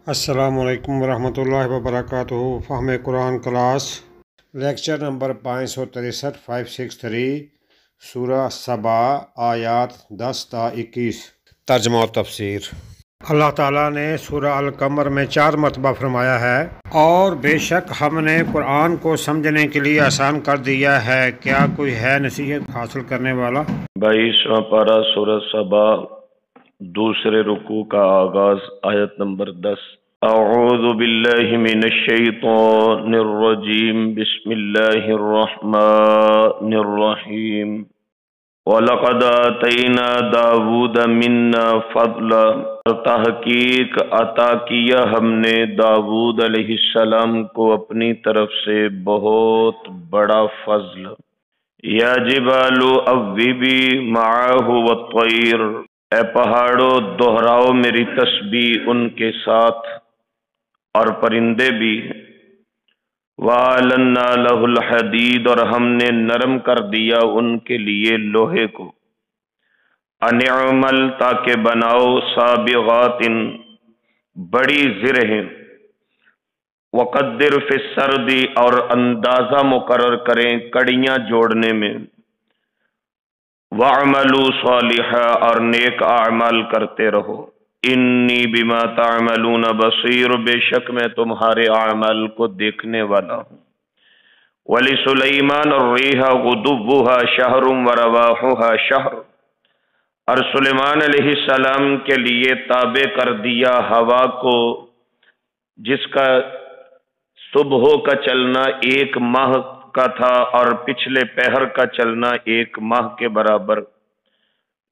السلام علیکم ورحمۃ اللہ وبرکاتہ۔ فہم قرآن کلاس لیکچر نمبر 563 563 سورہ سبا آیات 10 تا 21 ترجمہ و تفسیر۔ اللہ تعالیٰ نے سورہ القمر میں 4 مرتبہ فرمایا ہے اور بے شک ہم نے قرآن کو سمجھنے کے لیے آسان کر دیا ہے، کیا کوئی ہے نصیحت حاصل کرنے والا؟ 22واں پارہ سورہ سبا، دوسرے رکوع کا آغاز، آیت نمبر 10۔ اعوذ باللہ من الشیطان الرجیم، بسم اللہ الرحمن الرحیم۔ وَلَقَدْ آتَيْنَا دَاوُودَ مِنَّا فَضْلًا، تحقیق عطا کیا ہم نے داؤد علیہ السلام کو اپنی طرف سے بہت بڑا فضل۔ یا جبال اوبی معاہ والطیر، اے پہاڑوں دہراؤ میری تسبیح ان کے ساتھ اور پرندے بھی۔ وَأَلَنَّا لَهُ الْحَدِيدَ، اور ہم نے نرم کر دیا ان کے لیے لوہے کو۔ أَنِ اعْمَلْ، تاکہ بناؤ، سابغات، بڑی زرہیں، وقدر فی السرد، اور اندازہ مقرر کریں کڑیاں جوڑنے میں، وَاعْمَلُوا صَالِحًا، اور نیک اعمال کرتے رہو، انی بما تعملون بصیر، بے شک میں تمہارے اعمال کو دیکھنے والا ہوں۔ وَلِسُلَيْمَانَ الرِّيحَ غُدُوُّهَا شَهْرٌ وَرَوَاحُهَا شَهْرٌ، اور سلیمان علیہ السلام کے لیے تابع کر دیا ہوا کو، جس کا صبح کا چلنا 1 ماہ کا تھا اور پچھلے پہر کا چلنا 1 ماہ کے برابر۔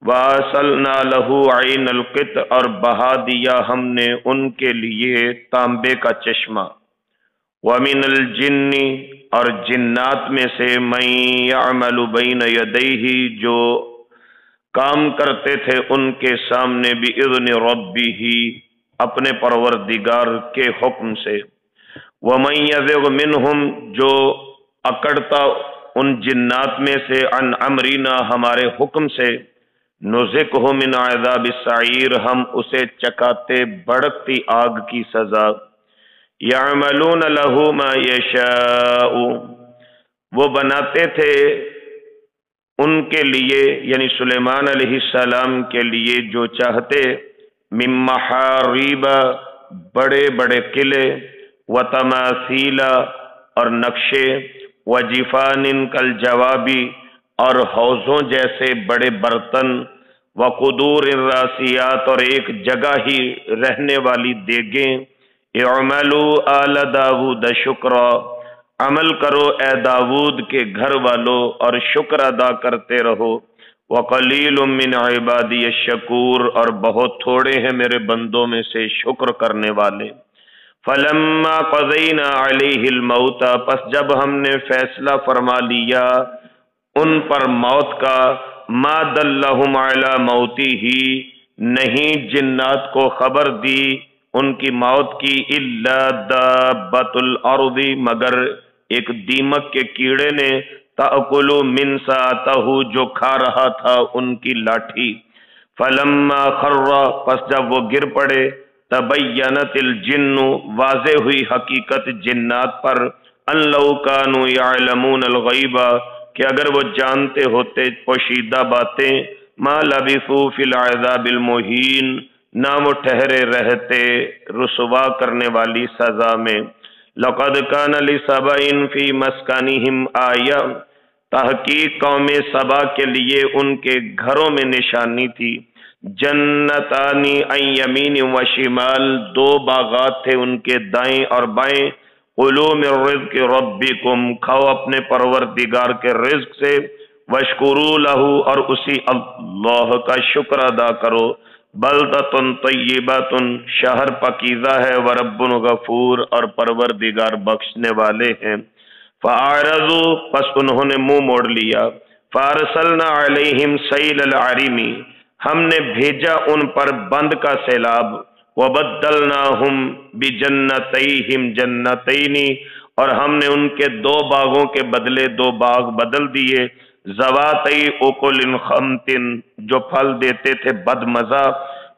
وَأَرْسَلْنَا لَهُ عَيْنَ الْقِطْرِ، اور بہا دیا ہم نے ان کے لیے تانبے کا چشمہ۔ وَمِنَ الْجِنِّ، اور جنات میں سے، مَن يَعْمَلُ بَيْنَ يَدَيْهِ، جو کام کرتے تھے ان کے سامنے، بِإِذْنِ رَبِّهِ، اپنے پروردگار کے حکم سے۔ وَمَن يَزِغْ مِنْهُمْ، جو اکڑتا ان جنات میں سے، عن امرنا، ہمارے حکم سے، نُذِقْهُ مِنْ عَذَابِ السَّعِيرِ، ہم اسے چکاتے بھڑکتی آگ کی سزا۔ يَعْمَلُونَ لَهُ مَا يَشَاءُ، وہ بناتے تھے ان کے لیے، یعنی سلیمان علیہ السلام کے لیے، جو چاہتے، مِن مَحَارِیبَ، بڑے بڑے قلعے، وَتَمَاثِیلَ، اور نقشے، وَجِفَانٍ كَالْجَوَابِ، اور حوضوں جیسے بڑے برتن، وَقُدُورٍ رَاسِیَاتٍ، اور ایک جگہ ہی رہنے والی دیگیں۔ اعْمَلُوا آلَ داوُودَ شُکْرًا، عمل کرو اے داود کے گھر والو، اور شکر ادا کرتے رہو۔ وَقَلِيلٌ مِّنْ عِبَادِيَ الشَّكُورُ، اور بہت تھوڑے ہیں میرے بندوں میں سے شکر کرنے والے۔ فَلَمَّا قَضَيْنَا عَلَيْهِ الْمَوْتَ، پس جب ہم نے فیصلہ فرما لیا ان پر موت کا، ما دلہم علی موتہ، نہیں جنات کو خبر دی ان کی موت کی، الا دابۃ الارض، مگر ایک دیمک کے کیڑے نے، تأکل من سأتہ، جو کھا رہا تھا ان کی لاٹھی۔ فلما خر، پس جب وہ گر پڑے، تبینت الجن، واضح ہوئی حقیقت جنات پر، ان لو کانوا یعلمون الغیب، کہ اگر وہ جانتے ہوتے پوشیدہ باتیں، ما لبثوا فی العذاب المہین، نہ وہ ٹھہرے رہتے رسوا کرنے والی سزا میں۔ لقد کان لسبأ فی مسکنہم آیہ، تحقیق قوم سبا کے لیے ان کے گھروں میں نشانی تھی۔ جنتان عن یمین و شمال، 2 باغات تھے ان کے دائیں اور بائیں۔ کلوا من رزق ربکم، کھاؤ اپنے پروردگار کے رزق سے، واشکروا لہ، اور اسی اللہ کا شکر ادا کرو۔ بلدۃ طیبۃ، شہر پاکیزہ ہے، ورب غفور، اور پروردگار بخشنے والے ہیں۔ فاعرضوا، پس انہوں نے منہ موڑ لیا۔ فارسلنا علیہم سیل العرم، ہم نے بھیجا ان پر بند کا سیلاب۔ وبدلناہم بجنتیہم جنتین، اور ہم نے ان کے 2 باغوں کے بدلے 2 باغ بدل دیے، ذواتی اکل خمط، جو پھل دیتے تھے بد مزہ،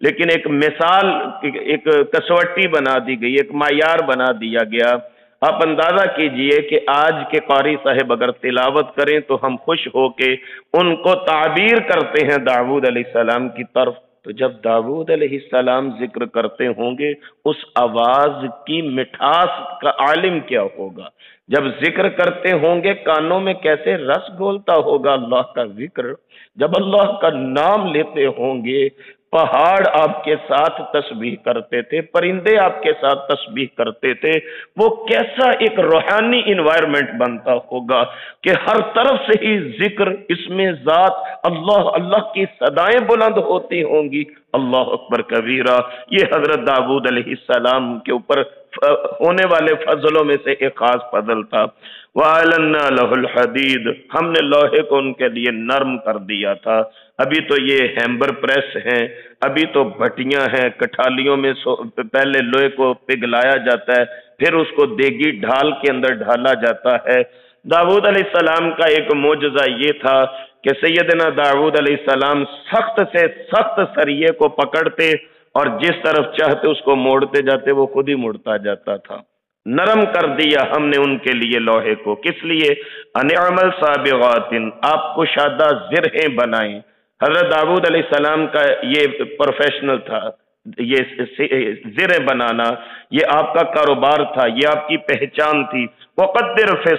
لیکن ایک مثال، ایک کسوٹی بنا دی گئی، ایک معیار بنا دیا گیا۔ آپ اندازہ کیجئے کہ آج کے قاری صاحب اگر تلاوت کریں تو ہم خوش ہو کے ان کو تعبیر کرتے ہیں داؤد علیہ السلام کی طرف، تو جب داؤد علیہ السلام ذکر کرتے ہوں گے اس آواز کی مٹھاس کا عالم کیا ہوگا، جب ذکر کرتے ہوں گے کانوں میں کیسے رس گھولتا ہوگا اللہ کا ذکر، جب اللہ کا نام لیتے ہوں گے پہاڑ آپ کے ساتھ تسبیح کرتے تھے، پرندے آپ کے ساتھ تسبیح کرتے تھے، وہ کیسا ایک روحانی انوائرمنٹ بنتا ہوگا کہ ہر طرف سے ہی ذکر، اس میں ذات اللہ اللہ کی صدائیں بلند ہوتی ہوں گی، اللہ اکبر کبیرہ۔ یہ حضرت داؤد علیہ السلام کے اوپر ہونے والے فضلوں میں سے ایک خاص فضل تھا۔ وَأَلَنَّا لَهُ الْحَدِيدَ، ہم نے لوہے کو ان کے لیے نرم کر دیا تھا۔ ابھی تو یہ ہیمبر پریس ہیں، ابھی تو بھٹیاں ہیں، کٹھالیوں میں پہلے لوہے کو پگھلایا جاتا ہے، پھر اس کو دیگی ڈھال کے اندر ڈھالا جاتا ہے۔ داؤد علیہ السلام کا ایک معجزہ یہ تھا کہ سیدنا داؤد علیہ السلام سخت سے سخت سریے کو پکڑتے اور جس طرف چاہتے اس کو موڑتے جاتے، وہ خود ہی مڑتا جاتا تھا۔ نرم کر دیا ہم نے ان کے لیے لوہے کو، کس لیے؟ ان اعمل سابغات، آپ کشادہ زرہیں بنائیں۔ حضرت داؤد علیہ السلام کا یہ پروفیشنل تھا، یہ زریں بنانا یہ آپ کا کاروبار تھا، یہ آپ کی پہچان تھی۔ وقدر فی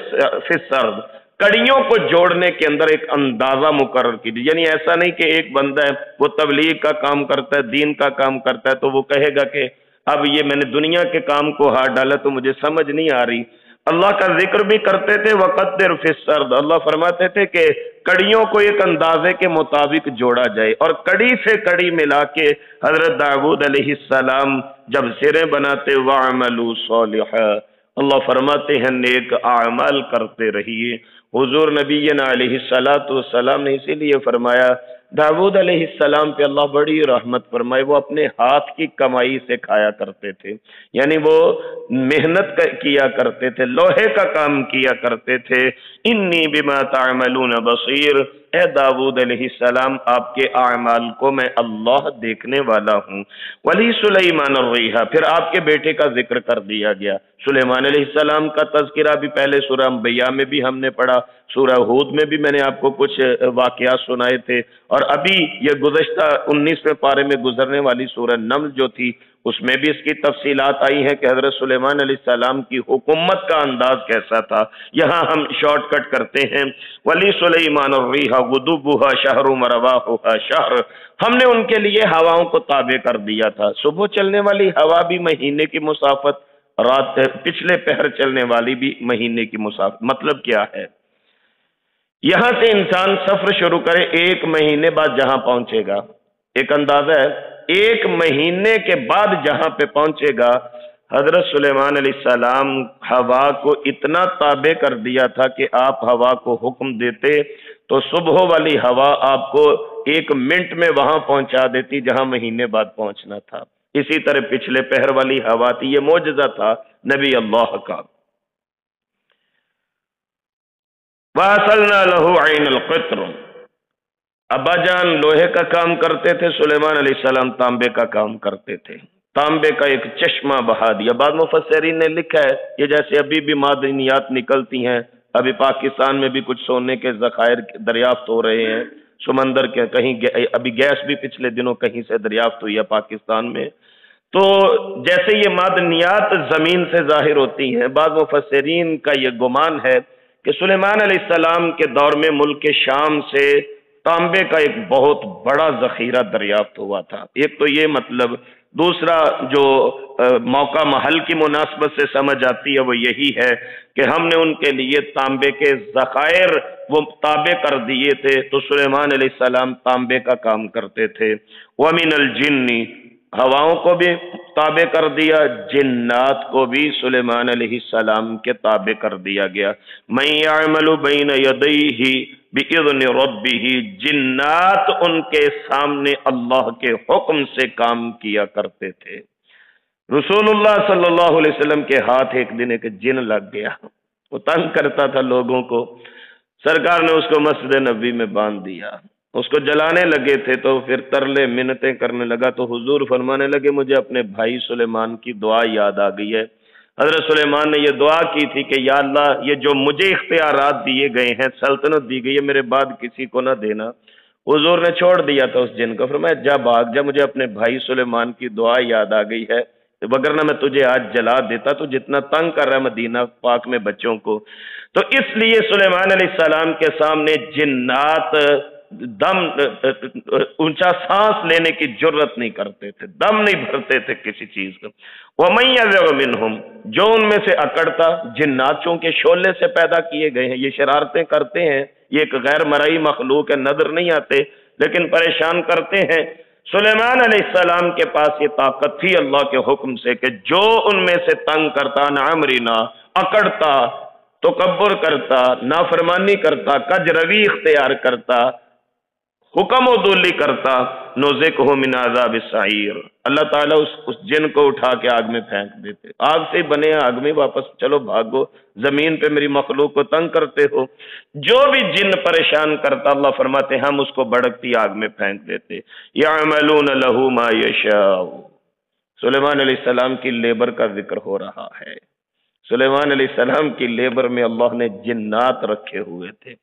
السرد، کڑیوں کو جوڑنے کے اندر ایک اندازہ مقرر کیجیے، یعنی ایسا نہیں کہ ایک بندہ ہے وہ تبلیغ کا کام کرتا ہے، دین کا کام کرتا ہے، تو وہ کہے گا کہ اب یہ میں نے دنیا کے کام کو ہاتھ ڈالا تو مجھے سمجھ نہیں آ رہی۔ اللہ کا ذکر بھی کرتے تھے، وقدر فی السرد، اللہ فرماتے تھے کہ کڑیوں کو ایک اندازے کے مطابق جوڑا جائے، اور کڑی سے کڑی ملا کے حضرت داؤد علیہ السلام جب زریں بناتے، وَعَمَلُوا صَالِحًا، اللہ فرماتے ہیں نیک اعمال کرتے رہیے۔ حضور نبینا علیہ السلام نے اسی لیے فرمایا داؤد علیہ السلام پہ اللہ بڑی رحمت فرمائے، وہ اپنے ہاتھ کی کمائی سے کھایا کرتے تھے، یعنی وہ محنت کیا کرتے تھے، لوہے کا کام کیا کرتے تھے۔ انی بما تعملون بصیر، اے داؤد علیہ السلام آپ کے اعمال کو میں اللہ دیکھنے والا ہوں۔ ولی سلیمان الریحہ، پھر آپ کے بیٹے کا ذکر کر دیا گیا۔ سلیمان علیہ السلام کا تذکرہ بھی پہلے سورہ انبیاء میں بھی ہم نے پڑھا، سورہ ہود میں بھی میں نے آپ کو کچھ واقعات سنائے تھے، اور ابھی یہ گزشتہ 19ویں پارے میں گزرنے والی سورہ نمل جو تھی اس میں بھی اس کی تفصیلات آئی ہیں کہ حضرت سلیمان علیہ السلام کی حکومت کا انداز کیسا تھا۔ یہاں ہم شارٹ کٹ کرتے ہیں، ولی سلیمان الریح غدوبها شہر ورواحها شہر، ہم نے ان کے لیے ہواؤں کو تابع کر دیا تھا۔ صبح چلنے والی ہوا بھی مہینے کی مسافت، رات پچھلے پہر چلنے والی بھی مہینے کی مسافت۔ مطلب کیا ہے؟ یہاں سے انسان سفر شروع کرے، ایک مہینے بعد جہاں پہنچے گا، ایک اندازہ ہے ایک مہینے کے بعد جہاں پہ پہنچے گا، حضرت سلیمان علیہ السلام ہوا کو اتنا تابع کر دیا تھا کہ آپ ہوا کو حکم دیتے تو صبح والی ہوا آپ کو 1 منٹ میں وہاں پہنچا دیتی جہاں مہینے بعد پہنچنا تھا۔ اسی طرح پچھلے پہر والی ہوا تھی، یہ معجزہ تھا نبی اللہ کا۔ وَأَصَلْنَا لَهُ عَيْنَ الْقِطْرِ، ابا جان لوہے کا کام کرتے تھے، سلیمان علیہ السلام تانبے کا کام کرتے تھے، تانبے کا ایک چشمہ بہا دیا۔ بعض مفسرین نے لکھا ہے یہ جیسے ابھی بھی معدنیات نکلتی ہیں، ابھی پاکستان میں بھی کچھ سونے کے ذخائر دریافت ہو رہے ہیں، سمندر کے کہیں، ابھی گیس بھی پچھلے دنوں کہیں سے دریافت ہوئی ہے پاکستان میں، تو جیسے یہ معدنیات زمین سے ظاہر ہوتی ہیں، بعض مفسرین کا یہ گمان ہے کہ سلیمان علیہ السلام کے دور میں ملک شام سے تانبے کا ایک بہت بڑا ذخیرہ دریافت ہوا تھا۔ ایک تو یہ مطلب، دوسرا جو موقع محل کی مناسبت سے سمجھ آتی ہے وہ یہی ہے کہ ہم نے ان کے لیے تانبے کے ذخائر وہ تابع کر دیے تھے، تو سلیمان علیہ السلام تانبے کا کام کرتے تھے۔ وَمِنَ الْجِنِّ، ہواؤں کو بھی تابع کر دیا، جنات کو بھی سلیمان علیہ السلام کے تابع کر دیا گیا۔ مَن يَعْمَلُ بَيْنَ يَدَيْهِ بِإِذْنِ رَبِّهِ، جنات ان کے سامنے اللہ کے حکم سے کام کیا کرتے تھے۔ رسول اللہ صلی اللہ علیہ وسلم کے ہاتھ ایک دن ایک جن لگ گیا، وہ تنگ کرتا تھا لوگوں کو، سرکار نے اس کو مسجد نبی میں باندھ دیا۔ اس کو جلانے لگے تھے تو پھر ترلے منتیں کرنے لگا، تو حضور فرمانے لگے مجھے اپنے بھائی سلیمان کی دعا یاد آ گئی ہے۔ حضرت سلیمان نے یہ دعا کی تھی کہ یا اللہ یہ جو مجھے اختیارات دیے گئے ہیں، سلطنت دی گئی ہے، میرے بعد کسی کو نہ دینا۔ حضور نے چھوڑ دیا تھا اس جن کو، فرمایا جا بھاگ جا، مجھے اپنے بھائی سلیمان کی دعا یاد آ گئی ہے، وگرنہ میں تجھے آج جلا دیتا۔ تو جتنا تنگ کر رہا ہے مدینہ پاک میں بچوں کو، تو اس لیے سلیمان علیہ السلام کے سامنے جنات دم اونچا سانس لینے کی جرت نہیں کرتے تھے، دم نہیں بھرتے تھے کسی چیز کا۔ وَمَن يَزِغْ مِنْهُمْ، جو ان میں سے اکڑتا، جنات چونکہ شعلے سے پیدا کیے گئے ہیں، یہ شرارتیں کرتے ہیں، یہ ایک غیر مرئی مخلوق ہے، نظر نہیں آتے لیکن پریشان کرتے ہیں۔ سلیمان علیہ السلام کے پاس یہ طاقت تھی اللہ کے حکم سے کہ جو ان میں سے تنگ کرتا، نعمرینا اکڑتا، تکبر کرتا، نافرمانی کرتا، کج روی اختیار کرتا، حکم و دولی کرتا، نوزقہ من عذاب السعیر، اللہ تعالیٰ اس جن کو اٹھا کے آگ میں پھینک دیتے۔ آگ سے بنے آگ میں واپس چلو بھاگو، زمین پہ میری مخلوق کو تنگ کرتے ہو۔ جو بھی جن پریشان کرتا اللہ فرماتے ہم اس کو بھڑکتی آگ میں پھینک دیتے۔ یعملون لہ ما یشاء، سلیمان علیہ السلام کی لیبر کا ذکر ہو رہا ہے۔ سلیمان علیہ السلام کی لیبر میں اللہ نے جنات رکھے ہوئے تھے۔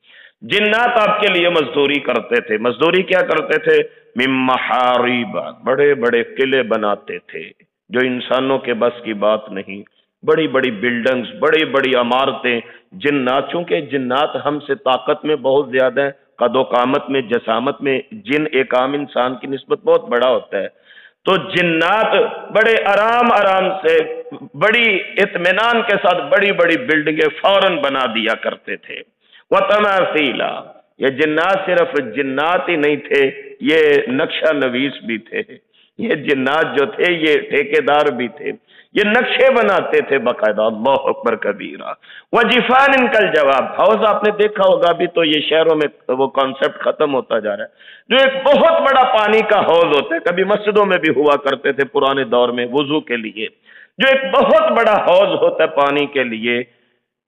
جنات آپ کے لیے مزدوری کرتے تھے۔ مزدوری کیا کرتے تھے؟ من محاریب، بڑے بڑے قلعے بناتے تھے جو انسانوں کے بس کی بات نہیں، بڑی بڑی بلڈنگز، بڑی بڑی عمارتیں۔ جنات، چونکہ جنات ہم سے طاقت میں بہت زیادہ ہیں، قد و قامت میں، جسامت میں جن ایک عام انسان کی نسبت بہت بڑا ہوتا ہے، تو جنات بڑے آرام سے، بڑی اطمینان کے ساتھ بڑی بڑی بلڈنگیں فوراً بنا دیا کرتے تھے۔ وَتَمَاثِيلَ، یہ جنات صرف جنات ہی نہیں تھے، یہ نقشہ نویس بھی تھے۔ یہ جنات جو تھے یہ ٹھیکیدار بھی تھے، یہ نقشے بناتے تھے باقاعدہ۔ اللہ اکبر کبیرہ۔ وَجِفَانٍ كَالْجَوَابِ، حوض آپ نے دیکھا ہوگا، بھی تو یہ شہروں میں وہ کانسیپٹ ختم ہوتا جا رہا ہے، جو ایک بہت بڑا پانی کا حوض ہوتا ہے، کبھی مسجدوں میں بھی ہوا کرتے تھے پرانے دور میں وضو کے لیے، جو ایک بہت بڑا حوض ہوتا ہے پانی کے لیے۔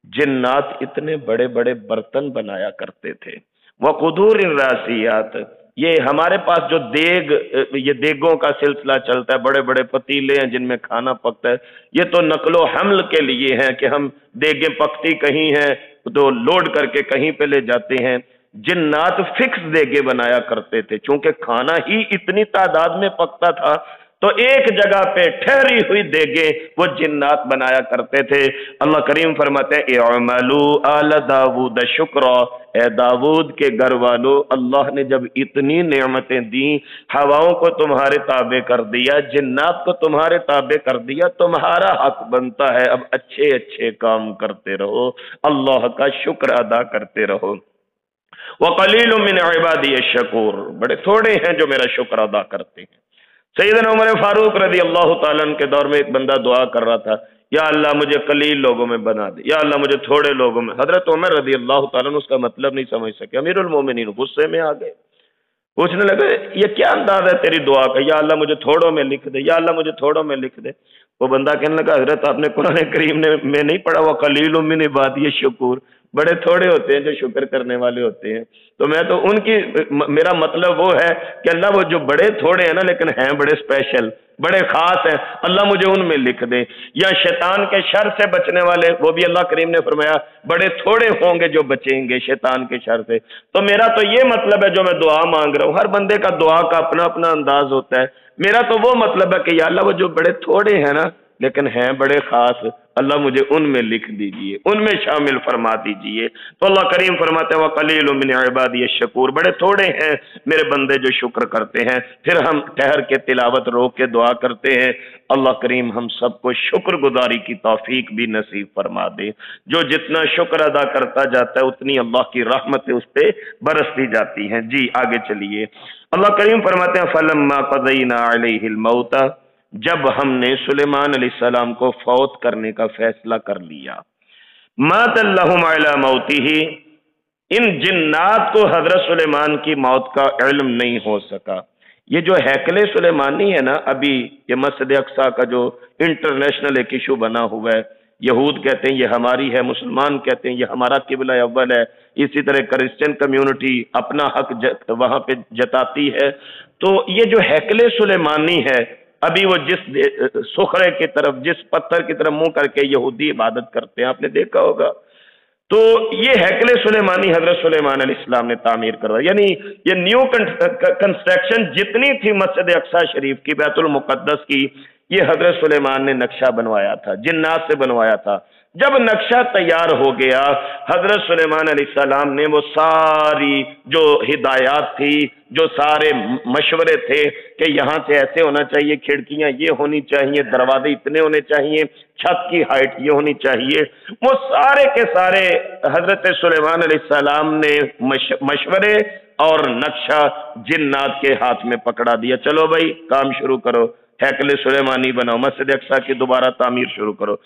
جنات اتنے بڑے بڑے برتن بنایا کرتے تھے۔ وَقُدُورٍ رَاسِيَاتٍ، یہ ہمارے پاس جو دیگ، یہ دیگوں کا سلسلہ چلتا ہے، بڑے بڑے پتیلے ہیں جن میں کھانا پکتا ہے، یہ تو نقل و حمل کے لیے ہیں کہ ہم دیگیں پکتی کہیں ہیں تو لوڈ کر کے کہیں پہ لے جاتے ہیں۔ جنات فکس دیگیں بنایا کرتے تھے، چونکہ کھانا ہی اتنی تعداد میں پکتا تھا تو ایک جگہ پہ ٹھہری ہوئی دیگیں وہ جنات بنایا کرتے تھے۔ اللہ کریم فرماتے ہیں اعملوا آل داود شکرا، اے داود کے گھر والو، اللہ نے جب اتنی نعمتیں دیں، ہواؤں کو تمہارے تابع کر دیا، جنات کو تمہارے تابع کر دیا، تمہارا حق بنتا ہے اب اچھے اچھے کام کرتے رہو، اللہ کا شکر ادا کرتے رہو۔ وَقَلِيلٌ مِّنْ عِبَادِيَ الشَّكُورُ، بڑے تھوڑے ہیں جو میرا شکر ادا کرتے ہیں۔ سیدنا عمر فاروق رضی اللہ تعالیٰ عنہ کے دور میں ایک بندہ دعا کر رہا تھا، یا اللہ مجھے قلیل لوگوں میں بنا دے، یا اللہ مجھے تھوڑے لوگوں میں۔ حضرت عمر رضی اللہ تعالیٰ عنہ اس کا مطلب نہیں سمجھ سکے، امیر المومنین غصے میں آ گئے، پوچھنے لگے یہ کیا انداز ہے تیری دعا کا، یا اللہ مجھے تھوڑوں میں لکھ دے، یا اللہ مجھے تھوڑوں میں لکھ دے۔ وہ بندہ کہنے لگا حضرت آپ نے قرآن کریم میں نہیں پڑھا وہ قلیل من عبادی الشکور، بڑے تھوڑے ہوتے ہیں جو شکر کرنے والے ہوتے ہیں۔ تو میں تو ان کی، میرا مطلب وہ ہے کہ اللہ وہ جو بڑے تھوڑے ہیں نا لیکن ہیں بڑے اسپیشل، بڑے خاص ہیں، اللہ مجھے ان میں لکھ دے۔ یا شیطان کے شر سے بچنے والے، وہ بھی اللہ کریم نے فرمایا بڑے تھوڑے ہوں گے جو بچیں گے شیطان کے شر سے۔ تو میرا تو یہ مطلب ہے جو میں دعا مانگ رہا ہوں، ہر بندے کا دعا کا اپنا اپنا انداز ہوتا ہے، میرا تو وہ مطلب ہے کہ یا اللہ وہ جو بڑے تھوڑے ہیں نا لیکن ہیں بڑے خاص، اللہ مجھے ان میں لکھ دیجئے، ان میں شامل فرما دیجئے۔ تو اللہ کریم فرماتے ہیں وَقَلِيلٌ مِّنْ عِبَادِيَ الشَّكُورُ، بڑے تھوڑے ہیں میرے بندے جو شکر کرتے ہیں۔ پھر ہم ٹھہر کے تلاوت روک کے دعا کرتے ہیں، اللہ کریم ہم سب کو شکر گزاری کی توفیق بھی نصیب فرما دے۔ جو جتنا شکر ادا کرتا جاتا ہے اتنی اللہ کی رحمتیں اس پہ برستی جاتی ہیں۔ جی آگے چلیے، اللہ کریم فرماتے ہیں فَلَمَّا قَضَيْنَا عَلَيْهِ الْمَوْتَ، جب ہم نے سلیمان علیہ السلام کو فوت کرنے کا فیصلہ کر لیا، مَا دَلَّهُمْ عَلَى مَوْتِهِ، ان جنات کو حضرت سلیمان کی موت کا علم نہیں ہو سکا۔ یہ جو ہیکل سلیمانی ہے نا، ابھی یہ مسجد اقصی کا جو انٹرنیشنل ایک ایشو بنا ہوا ہے، یہود کہتے ہیں یہ ہماری ہے، مسلمان کہتے ہیں یہ ہمارا قبلہ اول ہے، اسی طرح کرسچن کمیونٹی اپنا حق وہاں پہ جتاتی ہے۔ تو یہ جو ہیکل سلیمانی ہے، ابھی وہ جس صخرے کی طرف، جس پتھر کی طرف منہ کر کے یہودی عبادت کرتے ہیں، آپ نے دیکھا ہوگا، تو یہ ہیکل سلیمانی حضرت سلیمان علیہ السلام نے تعمیر کروایا۔ یعنی یہ نیو کنسٹرکشن جتنی تھی مسجد اقصی شریف کی، بیت المقدس کی، یہ حضرت سلیمان نے نقشہ بنوایا تھا، جنات سے بنوایا تھا۔ جب نقشہ تیار ہو گیا، حضرت سلیمان علیہ السلام نے وہ ساری جو ہدایات تھی، جو سارے مشورے تھے کہ یہاں سے ایسے ہونا چاہیے، کھڑکیاں یہ ہونی چاہیے، دروازے اتنے ہونے چاہیے، چھت کی ہائٹ یہ ہونی چاہیے، وہ سارے کے سارے حضرت سلیمان علیہ السلام نے مشورے اور نقشہ جنات کے ہاتھ میں پکڑا دیا۔ چلو بھائی کام شروع کرو، ہیکل سلیمانی بناؤ، مسجد اقصی کی دوبارہ تعمیر شروع کرو۔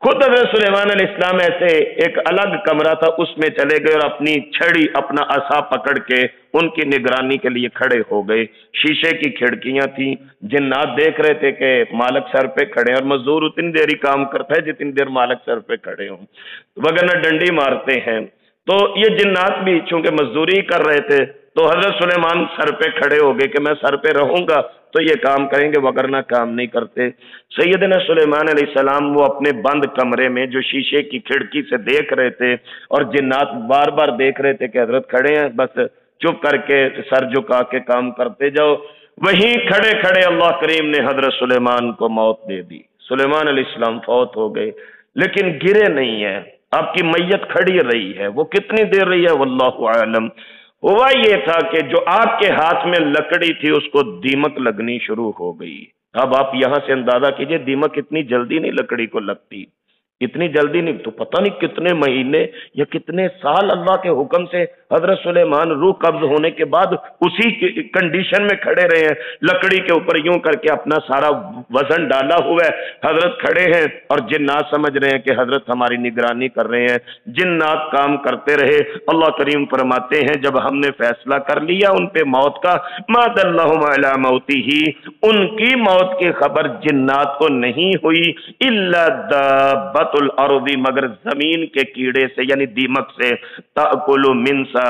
خود حضرت سلیمان علیہ السلام ایسے ایک الگ کمرہ تھا، اس میں چلے گئے اور اپنی چھڑی، اپنا عصا پکڑ کے ان کی نگرانی کے لیے کھڑے ہو گئے۔ شیشے کی کھڑکیاں تھیں، جنات دیکھ رہے تھے کہ مالک سر پہ کھڑے ہیں، اور مزدور اتنی دیر ہی کام کرتا ہے جتنی دیر مالک سر پہ کھڑے ہوں، وگرنہ ڈنڈی مارتے ہیں۔ تو یہ جنات بھی چونکہ مزدوری کر رہے تھے، تو حضرت سلیمان سر پہ کھڑے ہو گئے کہ میں سر پہ رہوں گا تو یہ کام کریں گے، وگرنہ کام نہیں کرتے۔ سیدنا سلیمان علیہ السلام وہ اپنے بند کمرے میں جو شیشے کی کھڑکی سے دیکھ رہے تھے، اور جنات بار بار دیکھ رہے تھے کہ حضرت کھڑے ہیں، بس چپ کر کے سر جھکا کے کام کرتے جاؤ۔ وہیں کھڑے کھڑے اللہ کریم نے حضرت سلیمان کو موت دے دی۔ سلیمان علیہ السلام فوت ہو گئے، لیکن گرے نہیں ہیں، آپ کی میت کھڑی رہی ہے۔ وہ کتنی دیر رہی ہے واللہ عالم۔ ہوا یہ تھا کہ جو آپ کے ہاتھ میں لکڑی تھی اس کو دیمک لگنی شروع ہو گئی۔ اب آپ یہاں سے اندازہ کیجئے دیمک اتنی جلدی نہیں لکڑی کو لگتی، اتنی جلدی نہیں، تو پتہ نہیں کتنے مہینے یا کتنے سال اللہ کے حکم سے حضرت سلیمان روح قبض ہونے کے بعد اسی کنڈیشن میں کھڑے رہے ہیں، لکڑی کے اوپر یوں کر کے اپنا سارا وزن ڈالا ہوا ہے، حضرت کھڑے ہیں اور جنات سمجھ رہے ہیں کہ حضرت ہماری نگرانی کر رہے ہیں۔ جنات کام کرتے رہے۔ اللہ کریم فرماتے ہیں جب ہم نے فیصلہ کر لیا ان پہ موت کا، ما دلہم علی موتہ، ان کی موت کی خبر جنات کو نہیں ہوئی، الا دابۃ الارض، مگر زمین کے کیڑے سے یعنی دیمک سے، تأکل من ساتہ،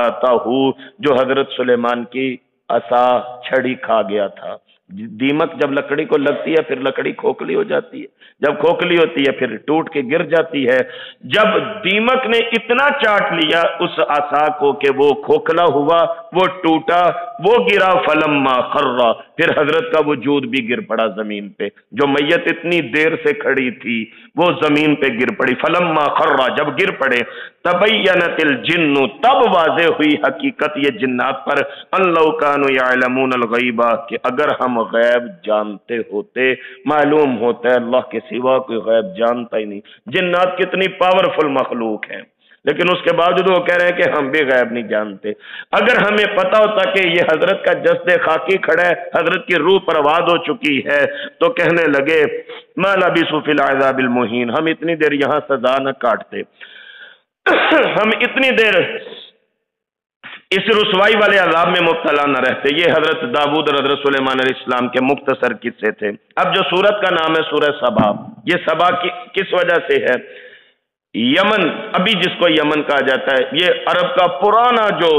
جو حضرت سلیمان کی عصا چھڑی کھا گیا تھا۔ دیمک جب لکڑی کو لگتی ہے پھر لکڑی کھوکھلی ہو جاتی ہے، جب کھوکھلی ہوتی ہے پھر ٹوٹ کے گر جاتی ہے۔ جب دیمک نے اتنا چاٹ لیا اس عصا کو کہ وہ کھوکھلا ہوا، وہ ٹوٹا، وہ گرا، فلما خر، پھر حضرت کا وجود بھی گر پڑا زمین پہ، جو میت اتنی دیر سے کھڑی تھی وہ زمین پہ گر پڑی۔ فلما خر، جب گر پڑے، تبینت الجن، تب واضح ہوئی حقیقت یہ جنات پر، ان لو کانوا یعلمون الغیب، کہ اگر ہم غیب جانتے ہوتے، معلوم ہوتا ہے اللہ کے سوا کوئی غیب جانتا ہی نہیں۔ جنات کتنی پاورفل مخلوق ہیں، لیکن اس کے باوجود وہ کہہ رہے ہیں کہ ہم بھی غیب نہیں جانتے۔ اگر ہمیں پتا ہوتا کہ یہ حضرت کا جسد خاکی کھڑا ہے، حضرت کی روح پرواز ہو چکی ہے، تو کہنے لگے ما لبثوا فی العذاب المہین، ہم اتنی دیر یہاں سزا نہ کاٹتے، ہم اتنی دیر اس رسوائی والے عذاب میں مبتلا نہ رہتے۔ یہ حضرت داؤد اور حضرت سلیمان علیہ السلام کے مختصر قصے تھے۔ اب جو سورت کا نام ہے سورہ سبا، یہ سبا کس وجہ سے ہے؟ یمن، ابھی جس کو یمن کہا جاتا ہے، یہ عرب کا پرانا جو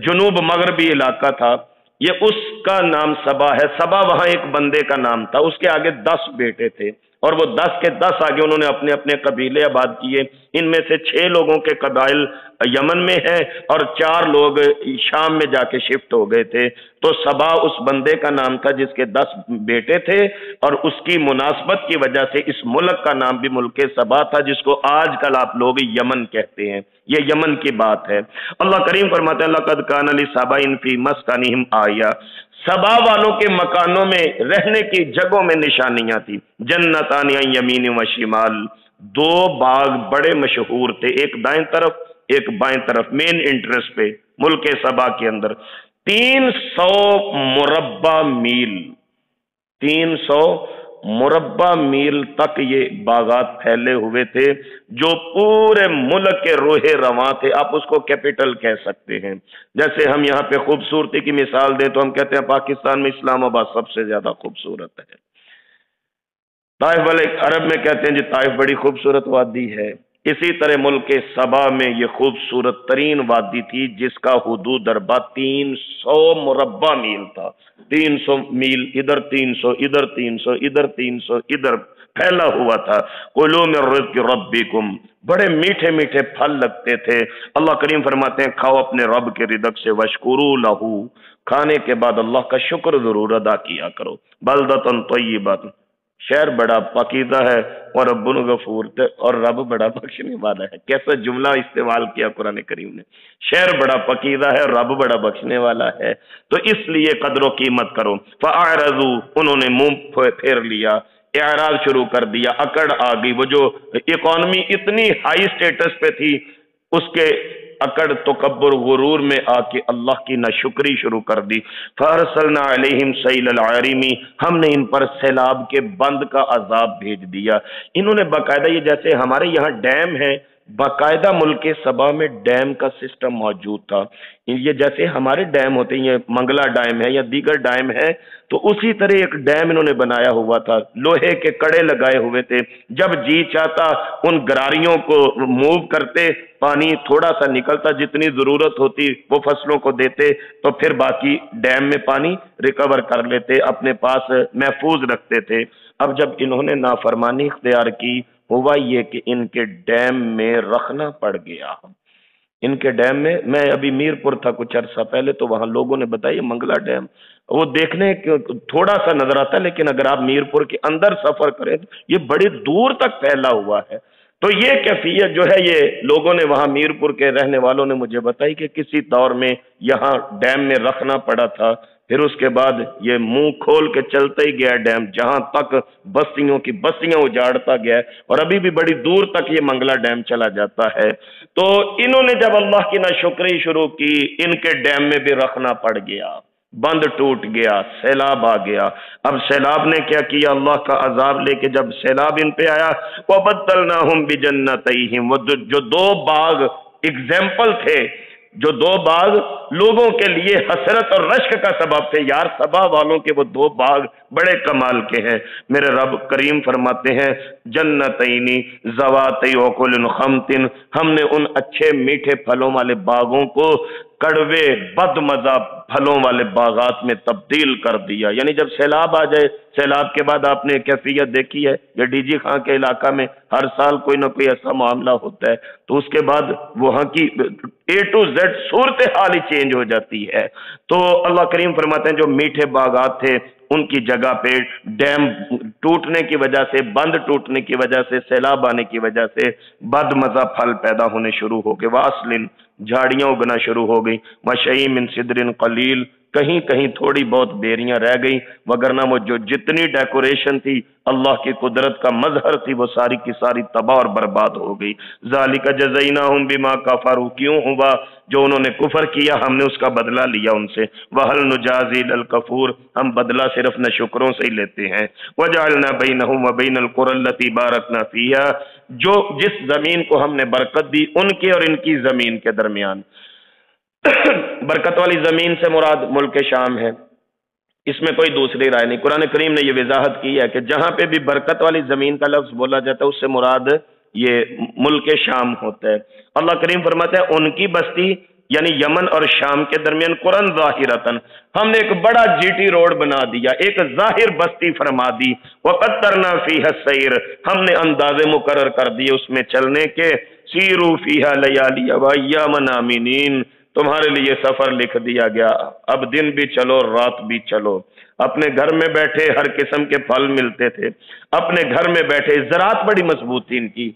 جنوب مغربی علاقہ تھا، یہ اس کا نام سبا ہے۔ سبا وہاں ایک بندے کا نام تھا، اس کے آگے 10 بیٹے تھے، اور وہ 10 کے 10 آگے انہوں نے اپنے اپنے قبیلے آباد کیے۔ ان میں سے 6 لوگوں کے قبائل یمن میں ہیں اور 4 لوگ شام میں جا کے شفٹ ہو گئے تھے۔ تو سبا اس بندے کا نام تھا جس کے 10 بیٹے تھے، اور اس کی مناسبت کی وجہ سے اس ملک کا نام بھی ملک سبا تھا، جس کو آج کل آپ لوگ یمن کہتے ہیں۔ یہ یمن کی بات ہے۔ اللہ کریم فرماتے ہیں لقد کان لسبأ فی مسکنہم آیہ، سبا والوں کے مکانوں میں، رہنے کی جگہوں میں نشانیاں تھی۔ جنتان عن یمین و شمال، 2 باغ بڑے مشہور تھے، ایک دائیں طرف ایک بائیں طرف، مین انٹرسٹ پہ ملک سبا کے اندر 300 مربع میل، 300 مربع میل تک یہ باغات پھیلے ہوئے تھے، جو پورے ملک کے روح رواں تھے۔ آپ اس کو کیپٹل کہہ سکتے ہیں۔ جیسے ہم یہاں پہ خوبصورتی کی مثال دیں تو ہم کہتے ہیں پاکستان میں اسلام آباد سب سے زیادہ خوبصورت ہے۔ طائف والے عرب میں کہتے ہیں جی طائف بڑی خوبصورت وادی ہے، اسی طرح ملک سبا میں یہ خوبصورت ترین وادی تھی جس کا حدود اربع 300 مربع میل تھا، 300 میل ادھر، 300 ادھر، 300 ادھر، 300 ادھر پھیلا ہوا تھا۔ کلوا من رزق ربکم، بڑے میٹھے میٹھے پھل لگتے تھے۔ اللہ کریم فرماتے ہیں کھاؤ اپنے رب کے رزق سے، واشکروا لہ، کھانے کے بعد اللہ کا شکر ضرور ادا کیا کرو۔ بلدۃ طیبۃ، شہر بڑا پاکیزہ ہے، اور رب غفور، اور رب بڑا بخشنے والا ہے۔ کیسا جملہ استعمال کیا قرآن کریم نے، شہر بڑا پاکیزہ ہے، رب بڑا بخشنے والا ہے، تو اس لیے قدر و قیمت کرو۔ فاعرضوا، انہوں نے منہ پھیر لیا، اعراض شروع کر دیا، اکڑ آ گئی۔ وہ جو اکانومی اتنی ہائی سٹیٹس پہ تھی، اس کے اکڑ تکبر غرور میں آ کے اللہ کی ناشکری شروع کر دی۔ فارسلنا علیہم سیل العارم، ہم نے ان پر سیلاب کے بند کا عذاب بھیج دیا۔ انہوں نے باقاعدہ، یہ جیسے ہمارے یہاں ڈیم ہے، باقاعدہ ملک سبا میں ڈیم کا سسٹم موجود تھا۔ یہ جیسے ہمارے ڈیم ہوتے ہیں، یہ منگلا ڈیم ہے یا دیگر ڈیم ہے، تو اسی طرح ایک ڈیم انہوں نے بنایا ہوا تھا، لوہے کے کڑے لگائے ہوئے تھے، جب جی چاہتا ان گراریوں کو موو کرتے، پانی تھوڑا سا نکلتا، جتنی ضرورت ہوتی وہ فصلوں کو دیتے، تو پھر باقی ڈیم میں پانی ریکور کر لیتے، اپنے پاس محفوظ رکھتے تھے۔ اب جب انہوں نے نافرمانی اختیار کی، ہوا یہ کہ ان کے ڈیم میں رکھنا پڑ گیا۔ ان کے ڈیم میں، میں ابھی میر پور تھا کچھ عرصہ پہلے، تو وہاں لوگوں نے بتایا منگلا ڈیم، وہ دیکھنے تھوڑا سا نظر آتا ہے، لیکن اگر آپ میر پور کے اندر سفر کریں تو یہ بڑی دور تک پھیلا ہوا ہے۔ تو یہ کیفیت جو ہے، یہ لوگوں نے وہاں میر پور کے رہنے والوں نے مجھے بتائی کہ کسی دور میں یہاں ڈیم میں رکھنا پڑا تھا، پھر اس کے بعد یہ منہ کھول کے چلتا ہی گیا ڈیم، جہاں تک بستیوں کی بستیاں اجاڑتا گیا، اور ابھی بھی بڑی دور تک یہ منگلا ڈیم چلا جاتا ہے۔ تو انہوں نے جب اللہ کی ناشکری شروع کی، ان کے ڈیم میں بھی رکھنا پڑ گیا، بند ٹوٹ گیا، سیلاب آ گیا۔ اب سیلاب نے کیا کیا، اللہ کا عذاب لے کے جب سیلاب ان پہ آیا، وَبَدَّلْنَاهُمْ بِجَنَّتَيْهِمْ، وہ جو دو باغ ایگزامپل تھے، جو دو باغ لوگوں کے لیے حسرت اور رشک کا سبب تھے، یار سبا والوں کے وہ دو باغ بڑے کمال کے ہیں۔ میرے رب کریم فرماتے ہیں جنتینی ذواتی اکل خمط، ہم نے ان اچھے میٹھے پھلوں والے باغوں کو کڑوے بد مزہ پھلوں والے باغات میں تبدیل کر دیا۔ یعنی جب سیلاب آ جائے، سیلاب کے بعد آپ نے کیفیت دیکھی ہے، یا ڈی جی خان کے علاقہ میں ہر سال کوئی نہ کوئی ایسا معاملہ ہوتا ہے، تو اس کے بعد وہاں کی A to Z صورتحال ہی چینج ہو جاتی ہے۔ تو اللہ کریم فرماتے ہیں جو میٹھے باغات تھے، ان کی جگہ پہ ڈیم ٹوٹنے کی وجہ سے، بند ٹوٹنے کی وجہ سے، سیلاب آنے کی وجہ سے بد مزہ پھل پیدا ہونے شروع ہو گئے، واسلن، جھاڑیاں اگنا شروع ہو گئی، مشئی من صدر قلیل، کہیں کہیں تھوڑی بہت بیریاں رہ گئیں، وگرنہ وہ جو جتنی ڈیکوریشن تھی، اللہ کی قدرت کا مظہر تھی، وہ ساری کی ساری تباہ اور برباد ہو گئی۔ ذالک جزیناہم بما کفروا، کیوں ہوا؟ جو انہوں نے کفر کیا، ہم نے اس کا بدلہ لیا ان سے۔ وہل نجازی الکفور، ہم بدلہ صرف ناشکروں سے ہی لیتے ہیں۔ وجعلنا بینہم وبین القری التی بارکنا فیہا، جو جس زمین کو ہم نے برکت دی، ان کے اور ان کی زمین کے درمیان، برکت والی زمین سے مراد ملک شام ہے، اس میں کوئی دوسری رائے نہیں۔ قرآن کریم نے یہ وضاحت کی ہے کہ جہاں پہ بھی برکت والی زمین کا لفظ بولا جاتا ہے، اس سے مراد یہ ملک شام ہوتا ہے۔ اللہ کریم فرماتا ہے ان کی بستی یعنی یمن اور شام کے درمیان قرآن ظاہرتن، ہم نے ایک بڑا جی ٹی روڈ بنا دیا، ایک ظاہر بستی فرما دی۔ وقدرنا فیہا السیر، ہم نے اندازے مقرر کر دیے اس میں چلنے کے۔ سیروا فیہا لیالی وایاما آمنین، تمہارے لیے سفر لکھ دیا گیا، اب دن بھی چلو رات بھی چلو۔ اپنے گھر میں بیٹھے ہر قسم کے پھل ملتے تھے، اپنے گھر میں بیٹھے، زراعت بڑی مضبوط تھی ان کی،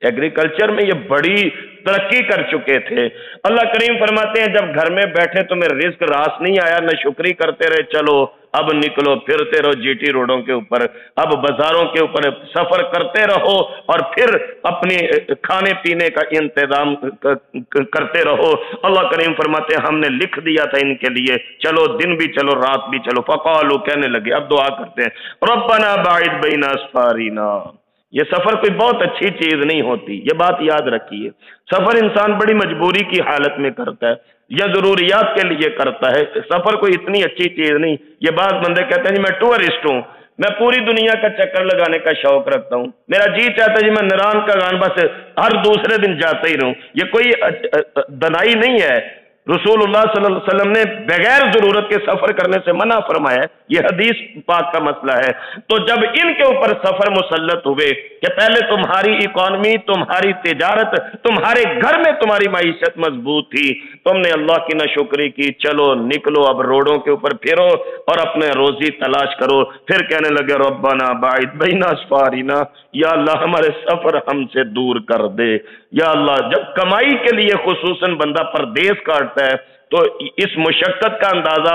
ایگریکلچر میں یہ بڑی ترقی کر چکے تھے۔ اللہ کریم فرماتے ہیں جب گھر میں بیٹھے تمہیں رزق راس نہیں آیا، نہ شکری کرتے رہے، چلو اب نکلو پھرتے رہو جی ٹی روڈوں کے اوپر، اب بازاروں کے اوپر سفر کرتے رہو، اور پھر اپنی کھانے پینے کا انتظام کرتے رہو۔ اللہ کریم فرماتے ہیں ہم نے لکھ دیا تھا ان کے لیے، چلو دن بھی چلو رات بھی چلو۔ فقالو، کہنے لگے، اب دعا کرتے ہیں، ربنا باعد بین اسفارنا، یہ سفر کوئی بہت اچھی چیز نہیں ہوتی، یہ بات یاد رکھیے۔ سفر انسان بڑی مجبوری کی حالت میں کرتا ہے یا ضروریات کے لیے کرتا ہے، سفر کوئی اتنی اچھی چیز نہیں۔ یہ بات بندے کہتے ہیں جی میں ٹورسٹ ہوں، میں پوری دنیا کا چکر لگانے کا شوق رکھتا ہوں، میرا جی چاہتا ہے جی میں نران کا گان بس ہر دوسرے دن جاتا ہی رہوں۔ یہ کوئی دنائی نہیں ہے، رسول اللہ صلی اللہ علیہ وسلم نے بغیر ضرورت کے سفر کرنے سے منع فرمایا ہے، یہ حدیث پاک کا مسئلہ ہے۔ تو جب ان کے اوپر سفر مسلط ہوئے کہ پہلے تمہاری اکانومی، تمہاری تجارت، تمہارے گھر میں تمہاری معیشت مضبوط تھی، تم نے اللہ کی ناشکری کی، چلو نکلو اب روڈوں کے اوپر پھرو اور اپنے روزی تلاش کرو، پھر کہنے لگے ربنا باعد بین اسفارنا، یا اللہ ہمارے سفر ہم سے دور کر دے۔ یا اللہ، جب کمائی کے لیے خصوصاً بندہ پردیس کاٹتا ہے تو اس مشقت کا اندازہ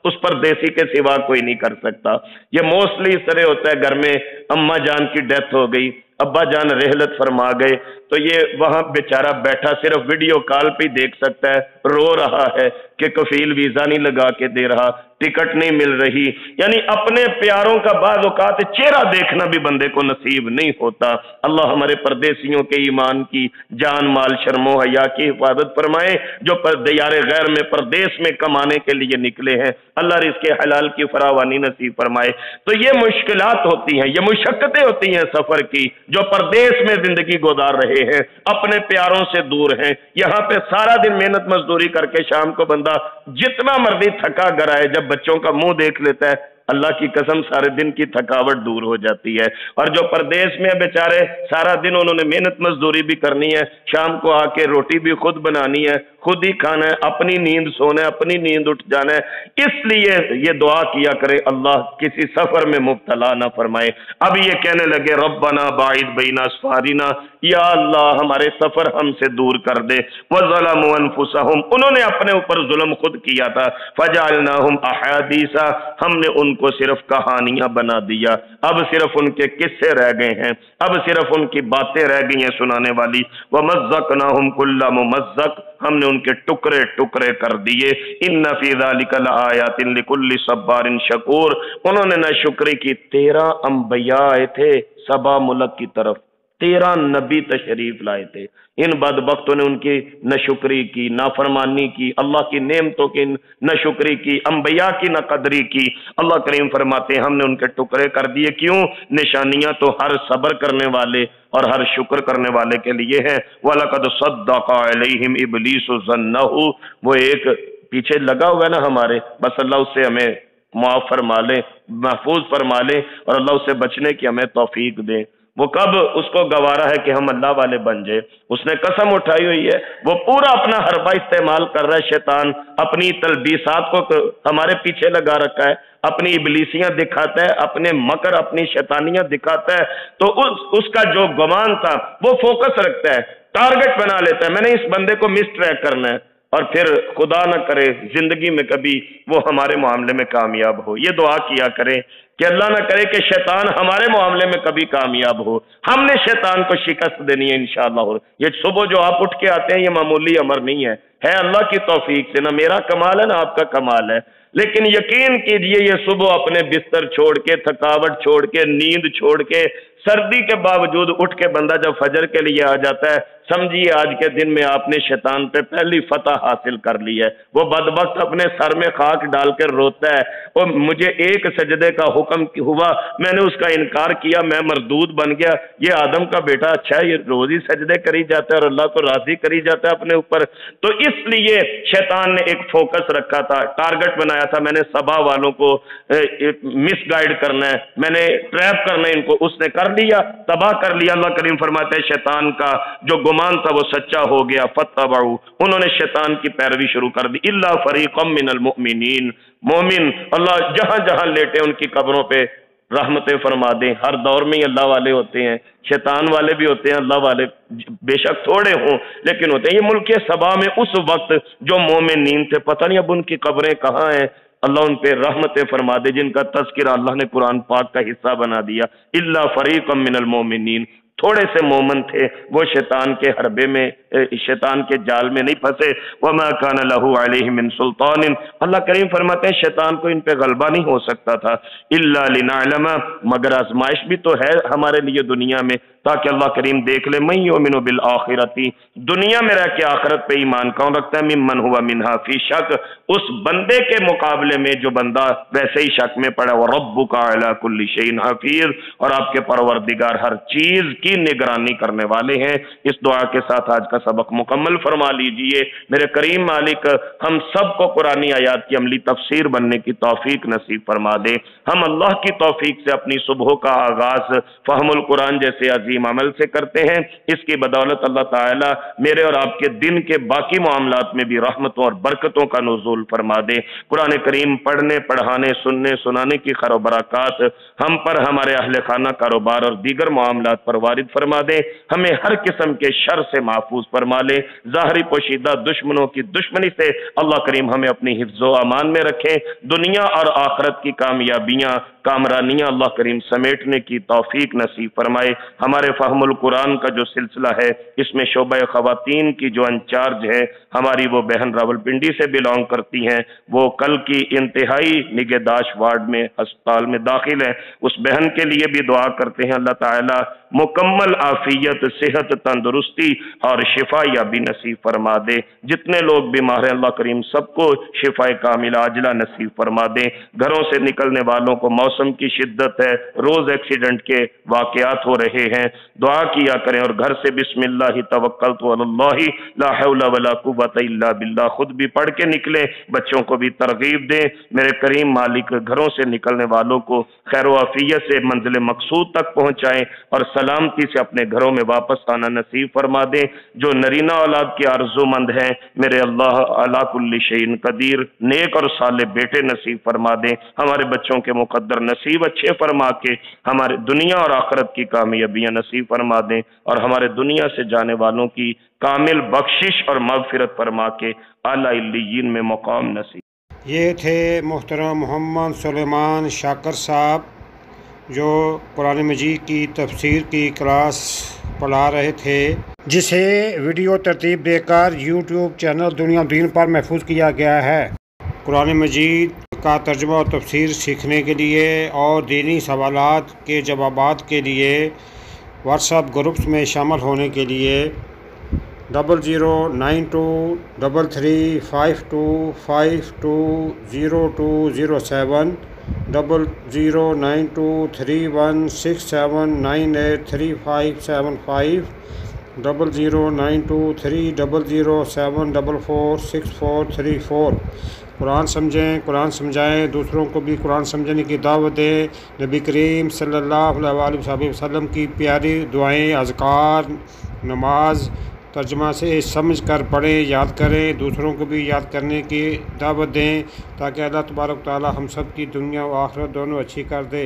اس پردیسی کے سوا کوئی نہیں کر سکتا۔ یہ موسٹلی اس طرح ہوتا ہے، گھر میں اماں جان کی ڈیتھ ہو گئی، ابا جان رحلت فرما گئے، تو یہ وہاں بیچارہ بیٹھا صرف ویڈیو کال پہ دیکھ سکتا ہے، رو رہا ہے کہ کفیل ویزا نہیں لگا کے دے رہا، ٹکٹ نہیں مل رہی، یعنی اپنے پیاروں کا بعض اوقات چہرہ دیکھنا بھی بندے کو نصیب نہیں ہوتا۔ اللہ ہمارے پردیسیوں کے ایمان کی، جان مال شرم و حیا کی حفاظت فرمائے، جو دیار غیر میں پردیس میں کمانے کے لیے نکلے ہیں، اللہ رزق حلال کی فراوانی نصیب فرمائے۔ تو یہ مشکلات ہوتی ہیں، یہ مشقتیں ہوتی ہیں سفر کی، جو پردیس میں زندگی گزار رہے ہیں، اپنے پیاروں سے دور ہیں۔ یہاں پہ سارا دن محنت مزدوری کر کے شام کو بندہ جتنا مرضی تھکا گرائے، جب بچوں کا منہ دیکھ لیتا ہے، اللہ کی قسم سارے دن کی تھکاوٹ دور ہو جاتی ہے۔ اور جو پردیس میں بیچارے سارا دن انہوں نے محنت مزدوری بھی کرنی ہے، شام کو آ کے روٹی بھی خود بنانی ہے، خود ہی کھانا ہے، اپنی نیند سونا ہے، اپنی نیند اٹھ جانا ہے، اس لیے یہ دعا کیا کرے اللہ کسی سفر میں مبتلا نہ فرمائے۔ اب یہ کہنے لگے ربنا باعد بین اسفارنا، یا اللہ ہمارے سفر ہم سے دور کر دے۔ وظلموا انفسهم، انہوں نے اپنے اوپر ظلم خود کیا تھا۔ فجعلناهم احادیث، ہم نے ان کو صرف کہانیاں بنا دیا، اب صرف ان کے قصے رہ گئے ہیں، اب صرف ان کی باتیں رہ گئی ہیں سنانے والی۔ ومزقناهم كل ممزق، ہم نے ان کے ٹکڑے ٹکڑے کر دیے۔ ان فی ذلک لآیات لکل صبار شکور، انہوں نے ناشکری کی۔ 13 انبیاء آئے تھے سبا ملک کی طرف، 13 نبی تشریف لائے تھے، ان بدبختوں نے ان کی ناشکری کی، نافرمانی کی، اللہ کی نعمتوں کی ناشکری کی، انبیاء کی ناقدری کی۔ اللہ کریم فرماتے ہیں ہم نے ان کے ٹکڑے کر دیے۔ کیوں؟ نشانیاں تو ہر صبر کرنے والے اور ہر شکر کرنے والے کے لیے ہیں۔ وَلَقَدْ صَدَّقَ عَلَيْهِمْ إِبْلِيسُ ظَنَّهُ، وہ ایک پیچھے لگا ہوا ہے نا ہمارے، بس اللہ اس سے ہمیں معاف فرما لے، محفوظ فرما لے، اور اللہ اس سے بچنے کی ہمیں توفیق دے۔ وہ کب اس کو گوارا ہے کہ ہم اللہ والے بن جائے، اس نے قسم اٹھائی ہوئی ہے، وہ پورا اپنا حربہ استعمال کر رہا ہے، شیطان اپنی تلبیسات کو ہمارے پیچھے لگا رکھا ہے، اپنی ابلیسیاں دکھاتا ہے، اپنے مکر اپنی شیطانیاں دکھاتا ہے، تو اس کا جو گمان تھا وہ فوکس رکھتا ہے، ٹارگٹ بنا لیتا ہے، میں نے اس بندے کو مس ٹریک کرنا ہے، اور پھر خدا نہ کرے زندگی میں کبھی وہ ہمارے معاملے میں کامیاب ہو۔ یہ دعا کیا کریں کہ اللہ نہ کرے کہ شیطان ہمارے معاملے میں کبھی کامیاب ہو، ہم نے شیطان کو شکست دینی ہے انشاءاللہ۔ یہ صبح جو آپ اٹھ کے آتے ہیں یہ معمولی امر نہیں ہے اللہ کی توفیق سے، نہ میرا کمال ہے نہ آپ کا کمال ہے، لیکن یقین کیجئے یہ صبح اپنے بستر چھوڑ کے، تھکاوٹ چھوڑ کے، نیند چھوڑ کے، سردی کے باوجود اٹھ کے بندہ جب فجر کے لیے آ جاتا ہے، سمجھیے آج کے دن میں آپ نے شیطان پہ پہلی فتح حاصل کر لی ہے۔ وہ بدبخت اپنے سر میں خاک ڈال کر روتا ہے، اور مجھے ایک سجدے کا حکم ہوا، میں نے اس کا انکار کیا، میں مردود بن گیا۔ یہ آدم کا بیٹا اچھا ہے، یہ روز ہی سجدے کری جاتا ہے اور اللہ کو راضی کری جاتا ہے اپنے اوپر۔ تو اس لیے شیطان نے ایک فوکس رکھا تھا، ٹارگٹ بنایا تھا، میں نے سبا والوں کو مس گائیڈ کرنا ہے، میں نے ٹریپ کرنا ہے ان کو، اس نے کر لیا، تباہ کر لیا۔ اللہ کریم فرماتے ہیں شیطان کا جو گمان تھا وہ سچا ہو گیا، فتبعوا، انہوں نے شیطان کی پیروی شروع کر دی۔ الا فریقا من المؤمنین، مومن اللہ جہاں جہاں لیٹے ان کی قبروں پہ رحمتیں فرما دیں۔ ہر دور میں اللہ والے ہوتے ہیں، شیطان والے بھی ہوتے ہیں، اللہ والے بے شک تھوڑے ہوں لیکن ہوتے ہیں۔ یہ ملک سبا میں اس وقت جو مومنین تھے، پتہ نہیں اب ان کی قبریں کہاں ہیں، اللہ ان پہ رحمتیں فرما دے، جن کا تذکرہ اللہ نے قرآن پاک کا حصہ بنا دیا۔ الا فریقا من المؤمنین، تھوڑے سے مومن تھے، وہ شیطان کے حربے میں، شیطان کے جال میں نہیں پھنسے۔ وما کان له علیہ من سلطان، اللہ کریم فرماتے ہیں شیطان کو ان پہ غلبہ نہیں ہو سکتا تھا۔ الا لنعلم، مگر آزمائش بھی تو ہے ہمارے لیے دنیا میں، تاکہ اللہ کریم دیکھ لے من یؤمن بالآخرتی، دنیا میں رہ کے آخرت پہ ایمان کون رکھتا ہے، ممن ہوا منہا فی شک، اس بندے کے مقابلے میں جو بندہ ویسے ہی شک میں پڑا، وَرَبُّكَ عَلَى كُلِّ شَيْءٍ حَفِيظٌ، اور آپ کے پروردگار ہر چیز کی نگرانی کرنے والے ہیں۔ اس دعا کے ساتھ آج کا سبق مکمل فرما لیجئے۔ میرے کریم مالک ہم سب کو قرآنی آیات کی عملی تفسیر بننے کی توفیق نصیب فرما دے۔ ہم اللہ کی توفیق سے اپنی صبح کا آغاز فہم القرآن جیسے عظیم عمل سے کرتے ہیں، اس کی بدولت اللہ تعالی میرے اور آپ کے دن کے باقی معاملات میں بھی رحمتوں اور برکتوں کا نزول فرما دے۔ قرآن کریم پڑھنے، پڑھانے، سننے، سنانے کی خیر و برکات ہم پر، ہمارے اہل خانہ، کاروبار اور دیگر معاملات پر وارد فرما دے۔ ہمیں ہر قسم کے شر سے محفوظ فرما لے، ظاہری پوشیدہ دشمنوں کی دشمنی سے اللہ کریم ہمیں اپنی حفظ و امان میں رکھے، دنیا اور آخرت کی کامیابیاں، کامرانیاں اللہ کریم سمیٹنے کی توفیق نصیب فرمائے۔ ہمارے فہم القرآن کا جو سلسلہ ہے، اس میں شعبہ خواتین کی جو انچارج ہے، ہماری وہ بہن راولپنڈی سے بلانگ کرتی ہیں، وہ کل کی انتہائی نگہداشت وارڈ میں ہسپتال میں داخل ہے، اس بہن کے لیے بھی دعا کرتے ہیں اللہ تعالی مکمل عافیت، صحت، تندرستی اور شفا یابی نصیب فرما دے۔ جتنے لوگ بیمار ہیں اللہ کریم سب کو شفا کاملہ عاجلہ نصیب فرما دے۔ گھروں سے نکلنے والوں کو، موسم کی شدت ہے، روز ایکسیڈنٹ کے واقعات ہو رہے ہیں، دعا کیا کریں اور گھر سے بسم اللہ توکلت علی اللہ لا حول ولا قوت الا باللہ خود بھی پڑھ کے نکلیں، بچوں کو بھی ترغیب دیں۔ میرے کریم مالک گھروں سے نکلنے والوں کو خیر و عافیت سے منزل مقصود تک پہنچائیں اور سلامتی سے اپنے گھروں میں واپس آنا نصیب فرما دیں۔ جو نرینہ اولاد کے آرزو مند ہیں، میرے اللہ علی کل شیء قدیر نیک اور صالح بیٹے نصیب فرما دیں۔ ہمارے بچوں کے مقدر نصیب اچھے فرما کے ہمارے دنیا اور آخرت کی کامیابیاں نصیب فرما دیں، اور ہمارے دنیا سے جانے والوں کی کامل بخشش اور مغفرت فرما کے اعلی علیین میں مقام نصیب۔ یہ تھے محترم محمد سلیمان شاکر صاحب جو قرآن مجید کی تفسیر کی کلاس پڑھا رہے تھے، جسے ویڈیو ترتیب دے کر یوٹیوب چینل دنیا دین پر محفوظ کیا گیا ہے۔ قرآن مجید کا ترجمہ اور تفسیر سیکھنے کے لیے اور دینی سوالات کے جوابات کے لیے واٹس ایپ گروپس میں شامل ہونے کے لیے 00923352520207 00923167983575 00923007446434۔ قرآن سمجھیں، قرآن سمجھائیں، دوسروں کو بھی قرآن سمجھنے کی دعوت دیں۔ نبی کریم صلی اللہ علیہ وسلم کی پیاری دعائیں، اذکار، نماز ترجمہ سے سمجھ کر پڑھیں، یاد کریں، دوسروں کو بھی یاد کرنے کی دعوت دیں، تاکہ اللہ تبارک و تعالی ہم سب کی دنیا و آخرت دونوں اچھی کر دے۔